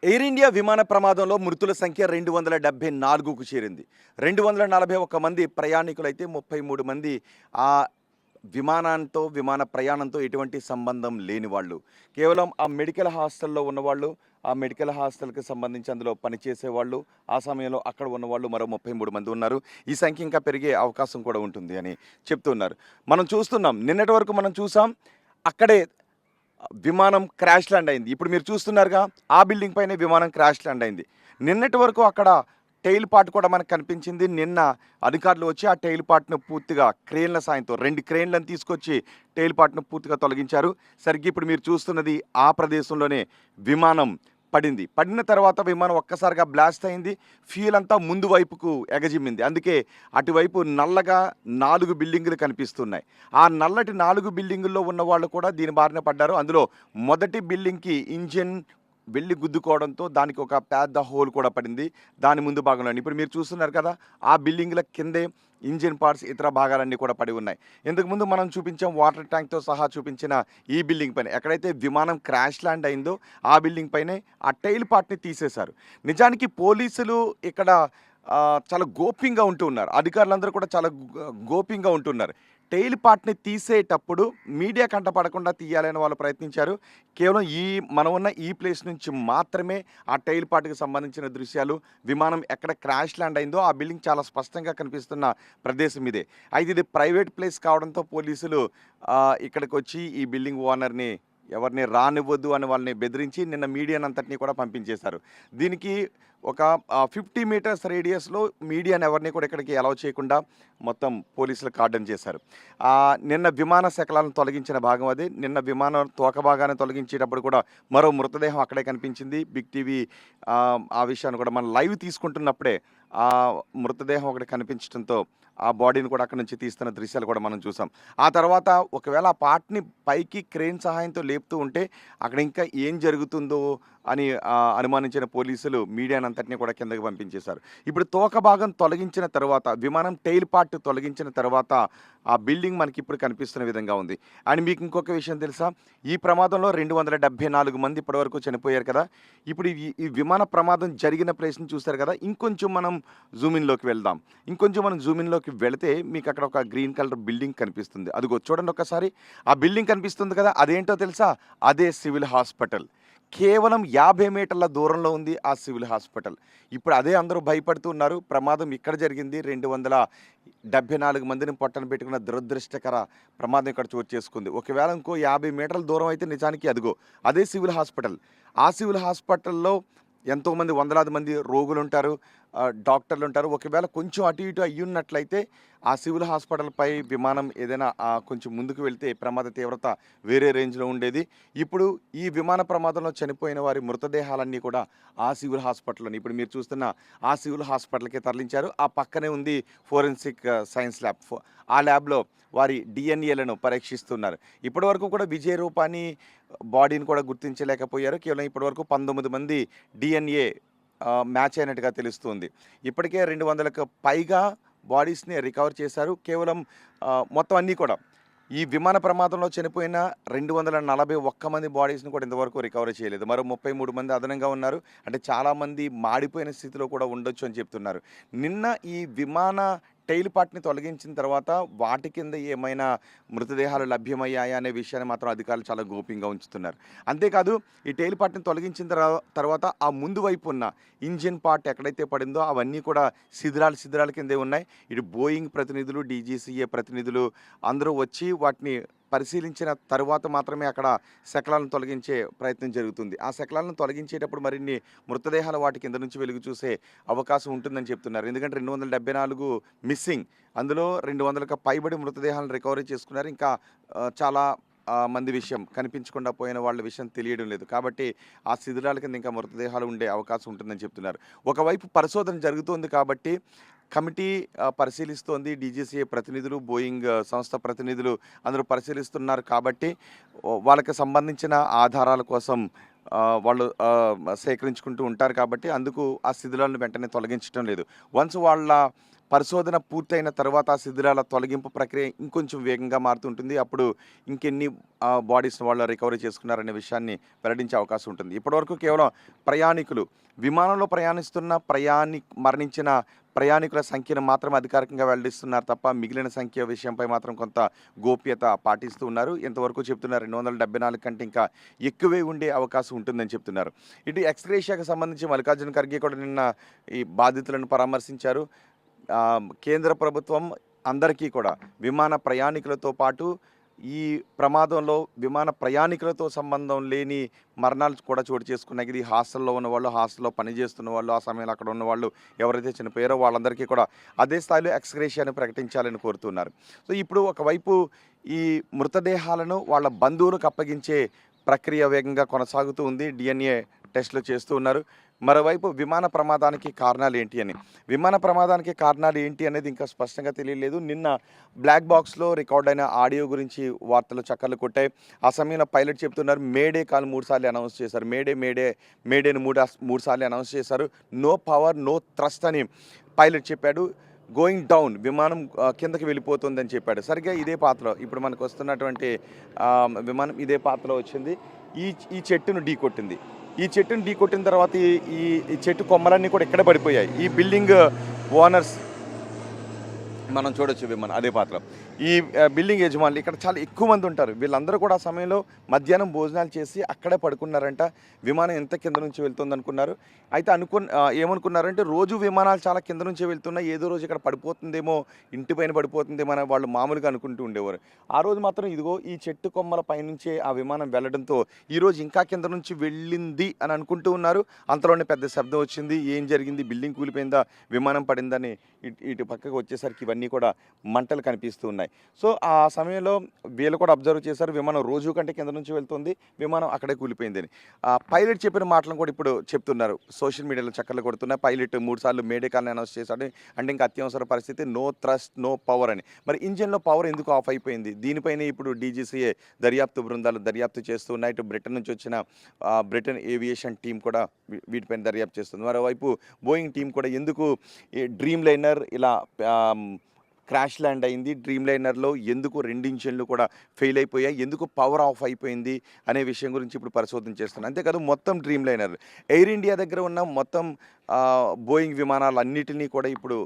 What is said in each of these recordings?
Air India విమాన ప్రమాదంలో మృతుల సంఖ్య 274కు చేరింది. 241 మంది ప్రయాణికులైతే 33 మంది ఆ విమాన ప్రయాణంతో ఎటువంటి సంబంధం లేని వాళ్ళు. కేవలం ఆ మెడికల్ హాస్టల్‌లో ఉన్నవాళ్ళు, ఆ మెడికల్ హాస్టల్‌కి సంబంధించి అందులో పనిచేసేవాళ్ళు, ఆ సమయంలో అక్కడ ఉన్నవాళ్ళు మరో 33 మంది ఉన్నారు. ఈ సంఖ్య ఇంకా పెరిగే అవకాశం కూడా ఉంటుంది అని చెప్తున్నారు. మనం చూస్తున్నాం. నిన్నటి వరకు మనం చూసాం. అక్కడే విమానం క్రాష్ ల్యాండ్ అయింది. ఇప్పుడు మీరు చూస్తున్నారుగా, ఆ బిల్డింగ్ పైనే విమానం క్రాష్ ల్యాండ్ అయింది. నిన్నటి వరకు అక్కడ టెయిల్ పార్ట్ కూడా మనకు కనిపించింది. నిన్న అధికారులు వచ్చి ఆ టెయిల్ పార్ట్‌ను పూర్తిగా క్రేన్ల సాయంతో 2 క్రేన్లను తీసుకొచ్చి టెయిల్ పార్ట్‌ను పూర్తిగా తొలగించారు. సరిగ్గా ఇప్పుడు మీరు చూస్తున్నది ఆ ప్రదేశంలోనే విమానం పడింది. పడిన తర్వాత విమానం ఒక్కసారిగా బ్లాస్ట్ అయింది. ఫ్యూయల్ అంతా ముందు వైపుకు ఎగజిమ్మింది. అందుకే అటువైపు నల్లగా 4 బిల్డింగులు కనిపిస్తున్నాయి. ఆ నల్లటి 4 బిల్డింగుల్లో ఉన్నవాళ్ళు కూడా దీని బారిన పడ్డారు. అందులో మొదటి బిల్డింగ్‌కి ఇంజిన్ వెళ్లి గుద్దుకోవడంతో దానికి ఒక పెద్ద హోల్ కూడా పడింది. దాని ముందు భాగంలోనే. ఇప్పుడు మీరు చూస్తున్నారు కదా, ఆ బిల్డింగుల కిందే ఇంజిన్ పార్ట్స్, ఇతర భాగాలన్నీ కూడా పడి ఉన్నాయి. ఇంతకుముందు మనం చూపించాం, వాటర్ ట్యాంక్‌తో సహా చూపించిన ఈ బిల్డింగ్ పైన ఎక్కడైతే విమానం క్రాష్ ల్యాండ్ అయిందో ఆ బిల్డింగ్ పైనే ఆ టెయిల్ పార్ట్‌ని తీసేశారు. నిజానికి పోలీసులు ఇక్కడ చాలా గోప్యంగా ఉంటూ ఉన్నారు. అధికారులందరూ కూడా చాలా గోప్యంగా ఉంటున్నారు. టెయిల్ పార్ట్‌ని తీసేటప్పుడు మీడియా కంటపడకుండా తీయాలని వాళ్ళు ప్రయత్నించారు. కేవలం మనం ఉన్న ఈ ప్లేస్ నుంచి మాత్రమే ఆ టెయిల్ పార్ట్‌కి సంబంధించిన దృశ్యాలు, విమానం ఎక్కడ క్రాష్ ల్యాండ్ అయిందో ఆ బిల్డింగ్ చాలా స్పష్టంగా కనిపిస్తున్న ప్రదేశం ఇదే. అయితే ఇది ప్రైవేట్ ప్లేస్ కావడంతో పోలీసులు ఇక్కడికొచ్చి ఈ బిల్డింగ్ ఓనర్‌ని ఎవరిని రానివ్వద్దు అని వాళ్ళని బెదిరించి నిన్న మీడియానంతటిని కూడా పంపించేశారు. దీనికి ఒక 50 మీటర్స్ రేడియస్‌లో మీడియాని ఎవరిని కూడా ఇక్కడికి అలౌ చేయకుండా మొత్తం పోలీసులు కార్డన్ చేశారు. నిన్న విమాన శకలాలను తొలగించిన భాగం అది. నిన్న విమానం తోక భాగాన్ని తొలగించేటప్పుడు కూడా మరో మృతదేహం అక్కడే కనిపించింది. బిగ్ టీవీ ఆ విషయాన్ని కూడా మనం లైవ్ తీసుకుంటున్నప్పుడే ఆ మృతదేహం ఒకటి కనిపించడంతో ఆ బాడీని కూడా అక్కడి నుంచి తీస్తున్న దృశ్యాలు కూడా మనం చూసాం. ఆ తర్వాత ఒకవేళ ఆ పార్ట్‌ని పైకి క్రేన్ సహాయంతో లేపుతూ ఉంటే అక్కడ ఇంకా ఏం జరుగుతుందో అని అనుమానించిన పోలీసులు మీడియానంతటిని కూడా కిందకి పంపించేశారు. ఇప్పుడు తోక భాగం తొలగించిన తర్వాత, విమానం టెయిల్ పార్ట్ తొలగించిన తర్వాత ఆ బిల్డింగ్ మనకి ఇప్పుడు కనిపిస్తున్న విధంగా ఉంది. అండ్ మీకు ఇంకొక విషయం తెలుసా? ఈ ప్రమాదంలో 274 మంది ఇప్పటివరకు చనిపోయారు కదా! ఇప్పుడు ఈ విమాన ప్రమాదం జరిగిన ప్లేస్‌ని చూసారు కదా! ఇంకొంచెం మనం జూమిన్‌లోకి వెళ్దాం. ఇంకొంచెం మనం జూమిన్‌లోకి వెళితే మీకు అక్కడ ఒక గ్రీన్ కలర్ బిల్డింగ్ కనిపిస్తుంది. అదిగో చూడండి ఒక్కసారి. ఆ బిల్డింగ్ కనిపిస్తుంది కదా! అదేంటో తెలుసా? అదే సివిల్ హాస్పిటల్. కేవలం 50 మీటర్ల దూరంలో ఉంది ఆ సివిల్ హాస్పిటల్. ఇప్పుడు అదే అందరూ భయపడుతూ ఉన్నారు. ప్రమాదం ఇక్కడ జరిగింది. 274 మందిని పొట్టన పెట్టుకున్న దురదృష్టకర ప్రమాదం ఇక్కడ చోటు చేసుకుంది. ఒకవేళ ఇంకో 50 మీటర్ల దూరం అయితే నిజానికి అదిగో అదే సివిల్ హాస్పిటల్. ఆ సివిల్ హాస్పిటల్‌లో ఎంతోమంది, వందలాది మంది రోగులుంటారు, డాక్టర్లుంటారు. ఒకవేళ కొంచెం అటు ఇటు అయ్యున్నట్లయితే ఆ సివిల్ హాస్పిటల్‌పై విమానం ఏదైనా కొంచెం ముందుకు వెళ్తే ప్రమాద తీవ్రత వేరే రేంజ్‌లో ఉండేది. ఇప్పుడు ఈ విమాన ప్రమాదంలో చనిపోయిన వారి మృతదేహాలన్నీ కూడా ఆ సివిల్ హాస్పిటల్‌లోని ఇప్పుడు మీరు చూస్తున్న ఆ సివిల్ హాస్పిటల్‌కి తరలించారు. ఆ పక్కనే ఉంది ఫోరెన్సిక్ సైన్స్ ల్యాబ్. ఆ ల్యాబ్‌లో వారి డీఎన్ఏలను పరీక్షిస్తున్నారు. ఇప్పటివరకు కూడా విజయ్ రూపాని బాడీని కూడా గుర్తించలేకపోయారు. కేవలం ఇప్పటివరకు 19 మంది డీఎన్ఏ మ్యాచ్ అయినట్టుగా తెలుస్తుంది. ఇప్పటికే 200కు పైగా బాడీస్‌ని రికవర్ చేశారు. కేవలం మొత్తం అన్నీ కూడా ఈ విమాన ప్రమాదంలో చనిపోయిన 241 మంది బాడీస్‌ని కూడా ఇంతవరకు రికవరీ చేయలేదు. మరో 33 మంది అదనంగా ఉన్నారు. అంటే చాలామంది మాడిపోయిన స్థితిలో కూడా ఉండొచ్చు అని చెప్తున్నారు. నిన్న ఈ విమాన టెయిల్ పార్ట్‌ని తొలగించిన తర్వాత వాటి కింద ఏమైనా మృతదేహాలు లభ్యమయ్యాయా అనే విషయాన్ని మాత్రం అధికారులు చాలా గోప్యంగా ఉంచుతున్నారు. అంతేకాదు, ఈ టెయిల్ పార్ట్‌ని తొలగించిన తర్వాత ఆ ముందు వైపు ఉన్న ఇంజిన్ పార్ట్ ఎక్కడైతే పడిందో అవన్నీ కూడా శిథిలాల కిందే ఉన్నాయి. ఇటు బోయింగ్ ప్రతినిధులు, డీజీసీఏ ప్రతినిధులు అందరూ వచ్చి వాటిని పరిశీలించిన తరువాత మాత్రమే అక్కడ శకలాలను తొలగించే ప్రయత్నం జరుగుతుంది. ఆ శకలాలను తొలగించేటప్పుడు మరిన్ని మృతదేహాలు వాటి కింద నుంచి వెలుగు చూసే అవకాశం ఉంటుందని చెప్తున్నారు. ఎందుకంటే 274 మిస్సింగ్. అందులో 200కు పైబడి మృతదేహాలను రికవరీ చేసుకున్నారు. ఇంకా చాలా మంది విషయం కనిపించకుండా పోయిన వాళ్ళ విషయం తెలియడం లేదు. కాబట్టి ఆ శిథిలాల కింద ఇంకా మృతదేహాలు ఉండే అవకాశం ఉంటుందని చెప్తున్నారు. ఒకవైపు పరిశోధన జరుగుతోంది కాబట్టి కమిటీ పరిశీలిస్తోంది. డీజీసీఏ ప్రతినిధులు, బోయింగ్ సంస్థ ప్రతినిధులు అందరూ పరిశీలిస్తున్నారు కాబట్టి వాళ్ళకి సంబంధించిన ఆధారాల కోసం వాళ్ళు సేకరించుకుంటూ ఉంటారు కాబట్టి అందుకు ఆ శిథిలాలను వెంటనే తొలగించడం లేదు. వన్స్ వాళ్ళ పరిశోధన పూర్తయిన తర్వాత ఆ శిథిలాల తొలగింపు ప్రక్రియ ఇంకొంచెం వేగంగా మారుతుంటుంది. అప్పుడు ఇంకెన్ని బాడీస్‌ని వాళ్ళు రికవరీ చేసుకున్నారనే విషయాన్ని వెల్లడించే అవకాశం ఉంటుంది. ఇప్పటివరకు కేవలం ప్రయాణికులు విమానంలో ప్రయాణిస్తున్న మరణించిన ప్రయాణికుల సంఖ్యను మాత్రం అధికారికంగా వెల్లడిస్తున్నారు తప్ప మిగిలిన సంఖ్య విషయంపై మాత్రం కొంత గోప్యత పాటిస్తూ ఉన్నారు. ఇంతవరకు చెప్తున్నారు 274 కంటే ఇంకా ఎక్కువే ఉండే అవకాశం ఉంటుందని చెప్తున్నారు. ఇటు ఎక్స్‌గ్రేషియాకి సంబంధించి మల్లికార్జున ఖర్గే కూడా నిన్న ఈ బాధితులను పరామర్శించారు. కేంద్ర ప్రభుత్వం అందరికీ కూడా విమాన ప్రయాణికులతో పాటు ఈ ప్రమాదంలో విమాన ప్రయాణికులతో సంబంధం లేని మరణాలు కూడా చోటు చేసుకున్నాయి. ఇది హాస్టల్లో ఉన్నవాళ్ళు, హాస్టల్లో పనిచేస్తున్న వాళ్ళు, ఆ సమయంలో అక్కడ ఉన్నవాళ్ళు ఎవరైతే చనిపోయారో వాళ్ళందరికీ కూడా అదే స్థాయిలో ఎక్స్‌గ్రేషియాని ప్రకటించాలని కోరుతున్నారు. సో ఇప్పుడు ఒకవైపు ఈ మృతదేహాలను వాళ్ళ బంధువులకు అప్పగించే ప్రక్రియ వేగంగా కొనసాగుతూ ఉంది. DNA టెస్టులు చేస్తూ ఉన్నారు. మరోవైపు విమాన ప్రమాదానికి కారణాలు ఏంటి అని, విమాన ప్రమాదానికి కారణాలు ఏంటి అనేది ఇంకా స్పష్టంగా తెలియలేదు. నిన్న బ్లాక్ బాక్స్లో రికార్డ్ అయిన ఆడియో గురించి వార్తలు చక్కర్లు కొట్టాయి. ఆ సమయంలో పైలట్ చెప్తున్నారు మేడే కాల్ 3 సార్లు అనౌన్స్ చేశారు. మేడేని మూడు సార్లు అనౌన్స్ చేశారు. నో పవర్ నో థ్రస్ట్ అని పైలట్ చెప్పాడు. గోయింగ్ డౌన్, విమానం కిందకి వెళ్ళిపోతుందని చెప్పాడు. సరిగ్గా ఇదే పాత్రలో ఇప్పుడు మనకు వస్తున్నటువంటి విమానం ఇదే పాత్రలో వచ్చింది. ఈ చెట్టును ఢీ కొట్టింది. ఈ చెట్టును ఢీ కొట్టిన తర్వాత ఈ చెట్టు కొమ్మలన్నీ కూడా ఇక్కడే పడిపోయాయి. ఈ బిల్డింగ్ ఓనర్స్ మనం చూడొచ్చు విమానం అదే పాత్ర. ఈ బిల్డింగ్ యజమానులు ఇక్కడ చాలా ఎక్కువ మంది ఉంటారు. వీళ్ళందరూ కూడా ఆ సమయంలో మధ్యాహ్నం భోజనాలు చేసి అక్కడే పడుకున్నారంట. విమానం ఎంత కింద నుంచి వెళ్తుంది అనుకున్నారు. అయితే ఏమనుకున్నారంటే రోజు విమానాలు చాలా కింద నుంచే వెళ్తున్నాయి, ఏదో రోజు ఇక్కడ పడిపోతుందేమో, ఇంటిపైన పడిపోతుందేమో అని వాళ్ళు మామూలుగా అనుకుంటూ ఉండేవారు. ఆ రోజు మాత్రం ఇదిగో ఈ చెట్టు కొమ్మల పైనుంచే ఆ విమానం వెళ్ళడంతో ఈరోజు ఇంకా కింద నుంచి వెళ్ళింది అని అనుకుంటూ ఉన్నారు. అంతలోనే పెద్ద శబ్దం వచ్చింది. ఏం జరిగింది, బిల్డింగ్ కూలిపోయిందా, విమానం పడిందని ఇటు పక్కకు వచ్చేసరికి ఇవన్నీ కూడా మంటలు కనిపిస్తూ ఉన్నాయి. సో ఆ సమయంలో వీళ్ళు కూడా అబ్జర్వ్ చేశారు, విమానం రోజు కంటే కింద నుంచి వెళ్తుంది, విమానం అక్కడే కూలిపోయిందని. పైలట్ చెప్పిన మాటలను కూడా ఇప్పుడు చెప్తున్నారు, సోషల్ మీడియాలో చక్కర్లు కొడుతున్నారు. పైలట్ 3 సార్లు మేడే కాల్ని అనౌన్స్ చేశాడు. అంటే ఇంకా అత్యవసర పరిస్థితి, నో థ్రస్ట్ నో పవర్ అని. మరి ఇంజిన్లో పవర్ ఎందుకు ఆఫ్ అయిపోయింది? దీనిపైన ఇప్పుడు DGCA దర్యాప్తు బృందాలు దర్యాప్తు చేస్తూ ఉన్నాయి. ఇటు బ్రిటన్ నుంచి వచ్చిన బ్రిటన్ ఏవియేషన్ టీం కూడా వీటిపైన దర్యాప్తు చేస్తుంది. మరోవైపు బోయింగ్ టీం కూడా ఎందుకు డ్రీమ్ లైనర్ ఇలా క్రాష్ ల్యాండ్ అయింది, డ్రీమ్ లైనర్లో ఎందుకు 2 ఇంజిన్లు కూడా ఫెయిల్ అయిపోయాయి, ఎందుకు పవర్ ఆఫ్ అయిపోయింది అనే విషయం గురించి ఇప్పుడు పరిశోధన చేస్తున్నారు. అంతేకాదు మొత్తం డ్రీమ్ లైనర్ ఎయిర్ ఇండియా దగ్గర ఉన్న మొత్తం బోయింగ్ విమానాలన్నిటినీ కూడా ఇప్పుడు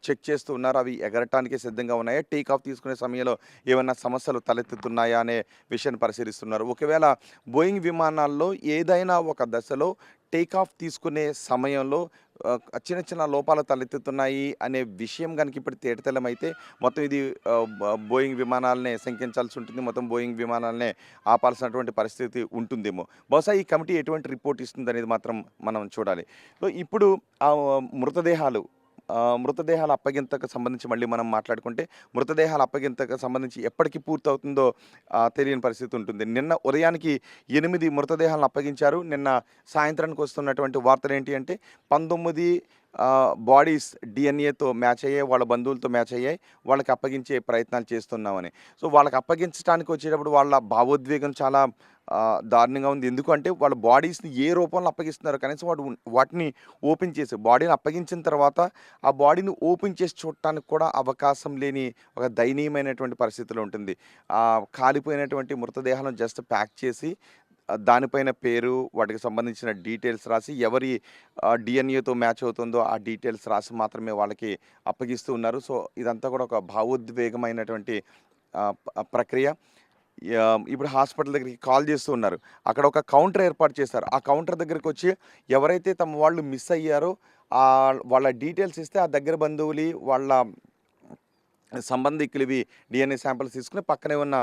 చెక్ చేస్తూ ఉన్నారు. అవి ఎగరటానికి సిద్ధంగా ఉన్నాయా, టేక్ ఆఫ్ తీసుకునే సమయంలో ఏమైనా సమస్యలు తలెత్తుతున్నాయా అనే విషయాన్ని పరిశీలిస్తున్నారు. ఒకవేళ బోయింగ్ విమానాల్లో ఏదైనా ఒక దశలో టేక్ ఆఫ్ తీసుకునే సమయంలో చిన్న చిన్న లోపాలు తలెత్తుతున్నాయి అనే విషయం కనుక ఇప్పుడు తేటతెల్లమైతే మొత్తం ఇది బోయింగ్ విమానాలనే శంకించాల్సి ఉంటుంది, మొత్తం బోయింగ్ విమానాలనే ఆపాల్సినటువంటి పరిస్థితి ఉంటుందేమో. బహుశా ఈ కమిటీ ఎటువంటి రిపోర్ట్ ఇస్తుంది అనేది మాత్రం మనం చూడాలి. సో ఇప్పుడు ఆ మృతదేహాల అప్పగింతకు సంబంధించి మళ్ళీ మనం మాట్లాడుకుంటే, మృతదేహాల అప్పగింతకు సంబంధించి ఎప్పటికి పూర్తవుతుందో తెలియని పరిస్థితి ఉంటుంది. నిన్న ఉదయానికి 8 మృతదేహాలను అప్పగించారు. నిన్న సాయంత్రానికి వస్తున్నటువంటి వార్తలు ఏంటి అంటే 19 బాడీస్ DNAతో మ్యాచ్ అయ్యాయి, వాళ్ళ బంధువులతో మ్యాచ్ అయ్యాయి, వాళ్ళకి అప్పగించే ప్రయత్నాలు చేస్తున్నామని. సో వాళ్ళకి అప్పగించడానికి వచ్చేటప్పుడు వాళ్ళ భావోద్వేగం చాలా దారుణంగా ఉంది. ఎందుకంటే వాళ్ళ బాడీస్ని ఏ రూపంలో అప్పగిస్తున్నారు, కనీసం వాటిని ఓపెన్ చేసి బాడీని అప్పగించిన తర్వాత ఆ బాడీని ఓపెన్ చేసి చూడటానికి కూడా అవకాశం లేని ఒక దయనీయమైనటువంటి పరిస్థితిలో ఉంటుంది. కాలిపోయినటువంటి మృతదేహాలను జస్ట్ ప్యాక్ చేసి దానిపైన పేరు, వాటికి సంబంధించిన డీటెయిల్స్ రాసి, ఎవరి DNA తో మ్యాచ్ అవుతుందో ఆ డీటెయిల్స్ రాసి మాత్రమే వాళ్ళకి అప్పగిస్తూ ఉన్నారు. సో ఇదంతా కూడా ఒక భావోద్వేగమైనటువంటి ప్రక్రియ. ఇప్పుడు హాస్పిటల్ దగ్గరికి కాల్ చేస్తూ ఉన్నారు. అక్కడ ఒక కౌంటర్ ఏర్పాటు చేశారు. ఆ కౌంటర్ దగ్గరికి వచ్చి ఎవరైతే తమ వాళ్ళు మిస్ అయ్యారో వాళ్ళ డీటెయిల్స్ ఇస్తే ఆ దగ్గర బంధువులు వాళ్ళ సంబంధికులవి DNA శాంపిల్స్ తీసుకుని పక్కనే ఉన్న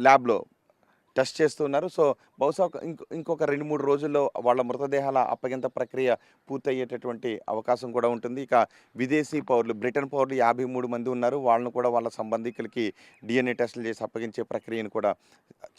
ల్యాబ్లో టెస్ట్ చేస్తున్నారు. సో బహుశా ఇంకొక 2-3 రోజుల్లో వాళ్ళ మృతదేహాల అప్పగింత ప్రక్రియ పూర్తయ్యేటటువంటి అవకాశం కూడా ఉంటుంది. ఇక విదేశీ పౌరులు, బ్రిటన్ పౌరులు 53 మంది ఉన్నారు. వాళ్ళను కూడా వాళ్ళ సంబంధికులకి DNA టెస్టులు చేసి అప్పగించే ప్రక్రియను కూడా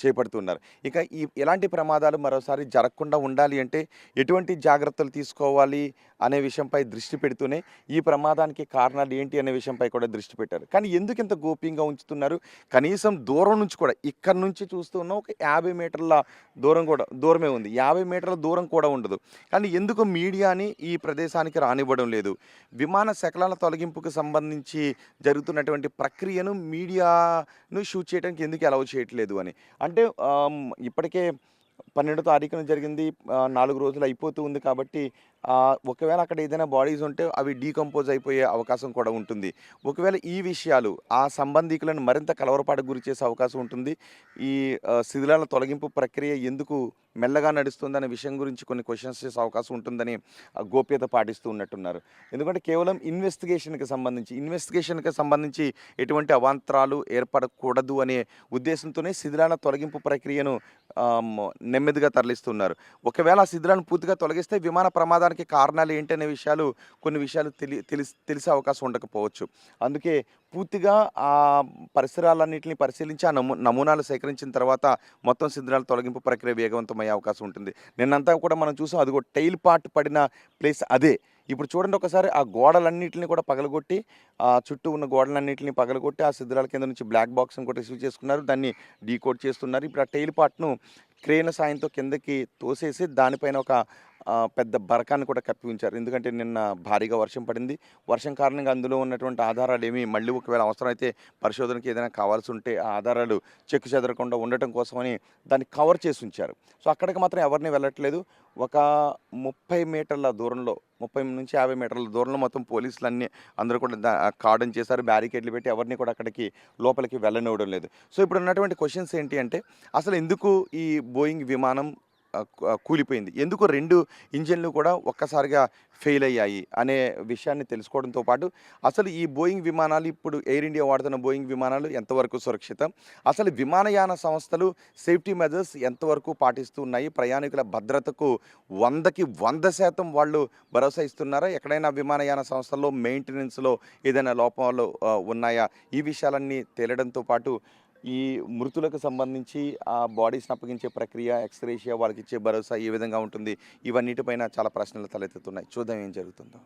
చేపడుతున్నారు. ఇక ఎలాంటి ప్రమాదాలు మరోసారి జరగకుండా ఉండాలి అంటే ఎటువంటి జాగ్రత్తలు తీసుకోవాలి అనే విషయంపై దృష్టి పెడుతూనే ఈ ప్రమాదానికి కారణాలు ఏంటి అనే విషయంపై కూడా దృష్టి పెట్టారు. కానీ ఎందుకు ఇంత గోప్యంగా ఉంచుతున్నారు? కనీసం దూరం నుంచి కూడా ఇక్కడ నుంచి చూస్తూ ఉన్న ఒక 50 మీటర్ల దూరమే ఉంది. 50 మీటర్ల దూరం కూడా ఉండదు. కానీ ఎందుకు మీడియాని ఈ ప్రదేశానికి రానివ్వడం లేదు? విమాన శకలాల తొలగింపుకు సంబంధించి జరుగుతున్నటువంటి ప్రక్రియను మీడియాను షూట్ చేయడానికి ఎందుకు అలౌ చేయట్లేదు అని. అంటే ఇప్పటికే 12 తారీఖున జరిగింది. 4 రోజులు అయిపోతూ ఉంది కాబట్టి ఒకవేళ అక్కడ ఏదైనా బాడీస్ ఉంటే అవి డీకంపోజ్ అయిపోయే అవకాశం కూడా ఉంటుంది. ఒకవేళ ఈ విషయాలు ఆ సంబంధీకులను మరింత కలవరపాటుకు గురి చేసే అవకాశం ఉంటుంది. ఈ శిథిలాల తొలగింపు ప్రక్రియ ఎందుకు మెల్లగా నడుస్తుందనే విషయం గురించి కొన్ని క్వెషన్స్ చేసే అవకాశం ఉంటుందని గోప్యత పాటిస్తూ ఉన్నట్టున్నారు. ఎందుకంటే కేవలం ఇన్వెస్టిగేషన్‌కి సంబంధించి ఎటువంటి అవాంతరాలు ఏర్పడకూడదు అనే ఉద్దేశంతోనే శిథిలాల తొలగింపు ప్రక్రియను నెమ్మదిగా తరలిస్తున్నారు. ఒకవేళ ఆ శిథిలాలను పూర్తిగా తొలగిస్తే విమాన ప్రమాదానికి కారణాలు ఏంటనే కొన్ని విషయాలు తెలిసే అవకాశం ఉండకపోవచ్చు. అందుకే పూర్తిగా ఆ పరిసరాలన్నిటిని పరిశీలించి ఆ నమూనాలు సేకరించిన తర్వాత మొత్తం శిథిలాల తొలగింపు ప్రక్రియ వేగవంతమయ్యే అవకాశం ఉంటుంది. నిన్నంతా కూడా మనం చూసాం, అదిగో టెయిల్ పార్ట్ పడిన ప్లేస్ అదే. ఇప్పుడు చూడండి ఒకసారి, ఆ గోడలన్నిటిని కూడా పగలగొట్టి, చుట్టూ ఉన్న గోడలన్నిటిని పగలగొట్టి ఆ శిథిలాల కింద నుంచి బ్లాక్ బాక్స్‌ని కూడా రిసీవ్ చేసుకున్నారు. దాన్ని డీకోడ్ చేస్తున్నారు. ఇప్పుడు ఆ టెయిల్ పార్ట్‌ను క్రేన్ సాయంతో కిందకి తోసేసి దానిపైన ఒక పెద్ద బరకాన్ని కూడా కప్పి ఉంచారు. ఎందుకంటే నిన్న భారీగా వర్షం పడింది. వర్షం కారణంగా అందులో ఉన్నటువంటి ఆధారాలేమి మళ్ళీ ఒకవేళ అవసరమైతే పరిశోధనకి ఏదైనా కావాల్సి ఉంటే ఆ ఆధారాలు చెక్కు చెదరకుండా ఉండటం కోసమని దాన్ని కవర్ చేసి ఉంచారు. సో అక్కడికి మాత్రం ఎవరిని వెళ్ళట్లేదు. ఒక 30 మీటర్ల దూరంలో, 30-50 మీటర్ల దూరంలో మొత్తం పోలీసులన్నీ అందరూ కూడా కార్డన్ చేశారు. బ్యారికేడ్లు పెట్టి ఎవరిని కూడా అక్కడికి లోపలికి వెళ్ళనివ్వడం లేదు. సో ఇప్పుడు ఉన్నటువంటి క్వెషన్స్ ఏంటి అంటే, అసలు ఎందుకు ఈ బోయింగ్ విమానం కూలిపోయింది? ఎందుకు 2 ఇంజిన్లు కూడా ఒక్కసారిగా ఫెయిల్ అయ్యాయి అనే విషయాన్ని తెలుసుకోవడంతో పాటు, అసలు ఈ బోయింగ్ విమానాలు, ఇప్పుడు ఎయిర్ ఇండియా వాడుతున్న బోయింగ్ విమానాలు ఎంతవరకు సురక్షితం? అసలు విమానయాన సంస్థలు సేఫ్టీ మెజర్స్ ఎంతవరకు పాటిస్తూ ఉన్నాయి? ప్రయాణికుల భద్రతకు 100కి 100% వాళ్ళు భరోసా ఇస్తున్నారా? ఎక్కడైనా విమానయాన సంస్థల్లో మెయింటెనెన్స్‌లో ఏదైనా లోపాలు ఉన్నాయా? ఈ విషయాలన్నీ తేలడంతో పాటు, ఈ మృతులకు సంబంధించి ఆ బాడీస్‌ని అప్పగించే ప్రక్రియ, ఎక్స్‌గ్రేషియా, వాళ్ళకిచ్చే భరోసా ఏ విధంగా ఉంటుంది? ఇవన్నిటిపైన చాలా ప్రశ్నలు తలెత్తుతున్నాయి. చూద్దాం ఏం జరుగుతుందో.